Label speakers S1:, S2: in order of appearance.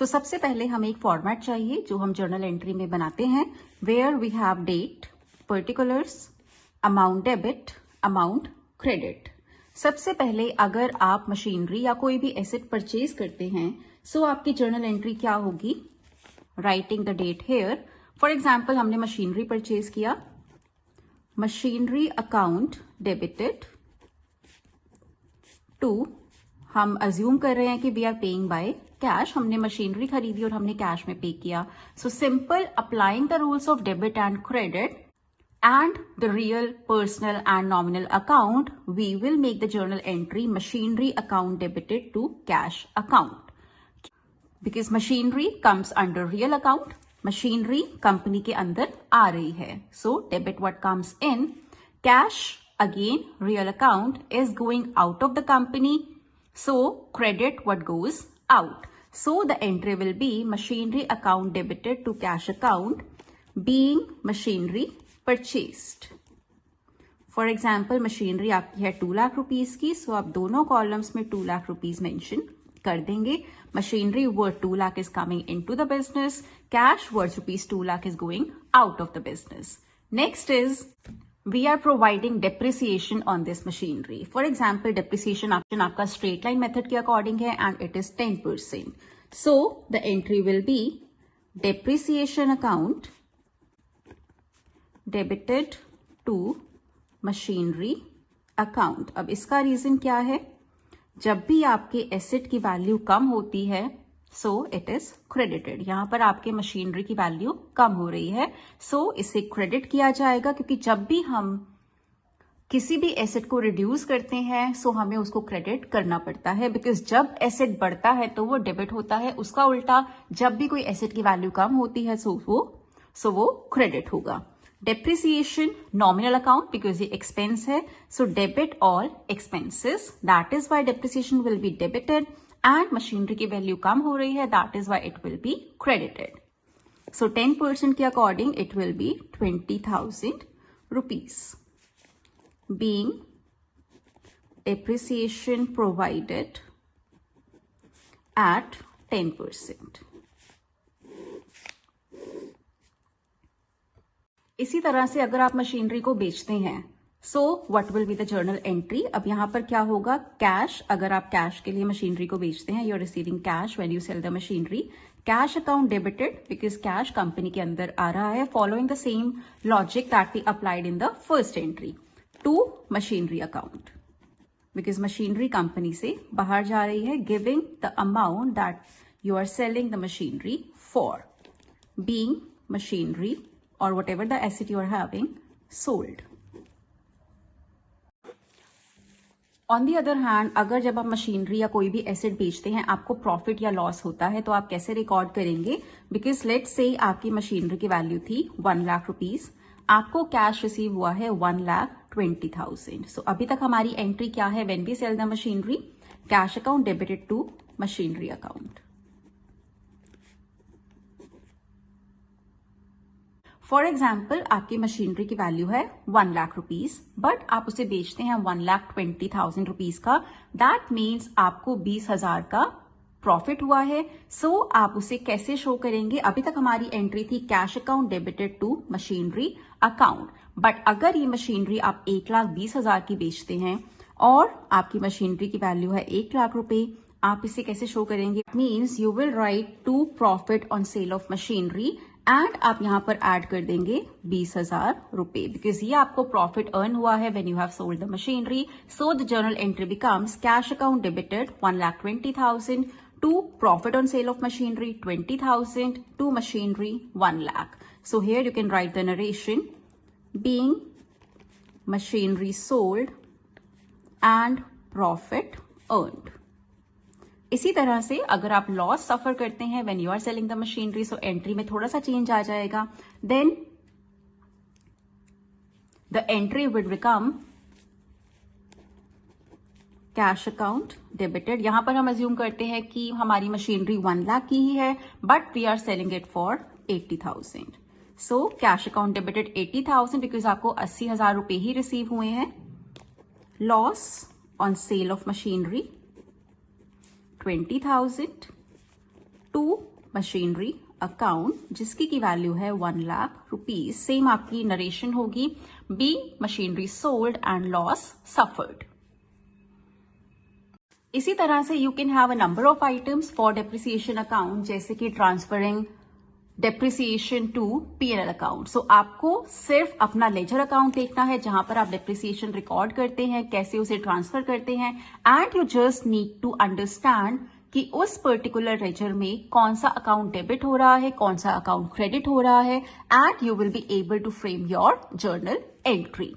S1: सबसे पहले हमें एक फॉर्मेट चाहिए जो हम जर्नल एंट्री में बनाते हैं, where we have date, particulars, amount debit, amount credit. सबसे पहले अगर आप मशीनरी या कोई भी एसेट परचेज करते हैं, आपकी जर्नल एंट्री क्या होगी? Writing the date here. For example हमने मशीनरी परचेज किया, मशीनरी अकाउंट डेबिटेड टू, हम अज्यूम कर रहे हैं कि we are paying by cash, हमने मशीनरी खरीदी और हमने कैश में पे किया। Simple applying the rules of debit and credit and the real personal and nominal account, we will make the journal entry machinery account debited to cash account, because machinery comes under real account, machinery company के अंदर आ रही है, so debit what comes in, cash again real account is going out of the company, so credit what goes out, so the entry will be machinery account debited to cash account being machinery purchased. For example machinery आपकी है 2 lakh rupees की, आप दोनों columns में 2 lakh rupees mention कर देंगे। Machinery worth 2 lakh is coming into the business, cash worth rupees 2 lakh is going out of the business. Next is we are providing depreciation on this machinery. For example depreciation option आपका straight line method के according है and it is 10%, so the entry will be depreciation account debited to machinery account. अब इसका reason क्या है? जब भी आपके एसेट की वैल्यू कम होती है, इट इज क्रेडिटेड। यहां पर आपके मशीनरी की वैल्यू कम हो रही है, इसे क्रेडिट किया जाएगा, क्योंकि जब भी हम किसी भी एसेट को रिड्यूस करते हैं हमें उसको क्रेडिट करना पड़ता है, बिकॉज जब एसेट बढ़ता है तो वो डेबिट होता है, उसका उल्टा जब भी कोई एसेट की वैल्यू कम होती है वो क्रेडिट होगा। Depreciation nominal account because ये expense है, debit all expenses, that is why depreciation will be debited, and machinery की value कम हो रही है, that is why it will be credited. 10% के according it will be 20,000 rupees being depreciation provided at 10%. इसी तरह से अगर आप मशीनरी को बेचते हैं, what will be the journal entry? अब यहां पर क्या होगा? कैश, अगर आप कैश के लिए मशीनरी को बेचते हैं, you are receiving cash when you sell the machinery, cash account debited because cash company के अंदर आ रहा है, following the same logic that we applied in the first entry, to machinery account because machinery company से बाहर जा रही है, giving the amount that you are selling the machinery for, being machinery or whatever the asset you are having sold. On the other hand, अगर जब आप machinery या कोई भी एसेट बेचते हैं आपको प्रॉफिट या लॉस होता है, तो आप कैसे रिकॉर्ड करेंगे? बिकॉज लेट्स से आपकी मशीनरी की वैल्यू थी 1 लाख रुपीज, आपको कैश रिसीव हुआ है 1,20,000। अभी तक हमारी एंट्री क्या है? When we sell the machinery, cash account debited to machinery account. For example आपकी मशीनरी की वैल्यू है 1 लाख रुपीज, बट आप उसे बेचते हैं 1,20,000 रुपीज का, दैट मीन्स आपको 20,000 का प्रॉफिट हुआ है। आप उसे कैसे शो करेंगे? अभी तक हमारी एंट्री थी cash account debited to machinery account, but अगर ये मशीनरी आप 1,20,000 की बेचते हैं और आपकी मशीनरी की वैल्यू है 1 लाख रुपए, आप इसे कैसे शो करेंगे? Means you will write to profit on sale of machinery and आप यहां पर ऐड कर देंगे 20,000 रुपए, बिकॉज ये आपको प्रॉफिट अर्न हुआ है when you have sold the machinery. The journal entry becomes cash account debited 1,20,000 to profit on sale of machinery 20,000 to machinery 1 lakh. Here you can write the narration being machinery sold and profit earned. इसी तरह से अगर आप loss suffer करते हैं when you are selling the machinery, entry में थोड़ा सा चेंज आ जाएगा, then the entry will become cash account debited. यहां पर हम अज्यूम करते हैं कि हमारी मशीनरी 1 लाख की ही है, but we are selling it for 80,000, cash account debited 80,000 because आपको 80,000 रुपए ही रिसीव हुए हैं। Loss on sale of machinery 20,000 to machinery account जिसकी की वैल्यू है 1 लाख रुपीज। सेम आपकी नरेशन होगी, be machinery sold and loss suffered. इसी तरह से you can have a number of items for depreciation account, जैसे कि transferring depreciation to P&L account. सो आपको सिर्फ अपना लेजर अकाउंट देखना है जहां पर आप डेप्रिसिएशन रिकॉर्ड करते हैं, कैसे उसे ट्रांसफर करते हैं, and you just need to understand कि उस पर्टिकुलर लेजर में कौन सा अकाउंट डेबिट हो रहा है, कौन सा अकाउंट क्रेडिट हो रहा है, and you will be able to frame your journal entry.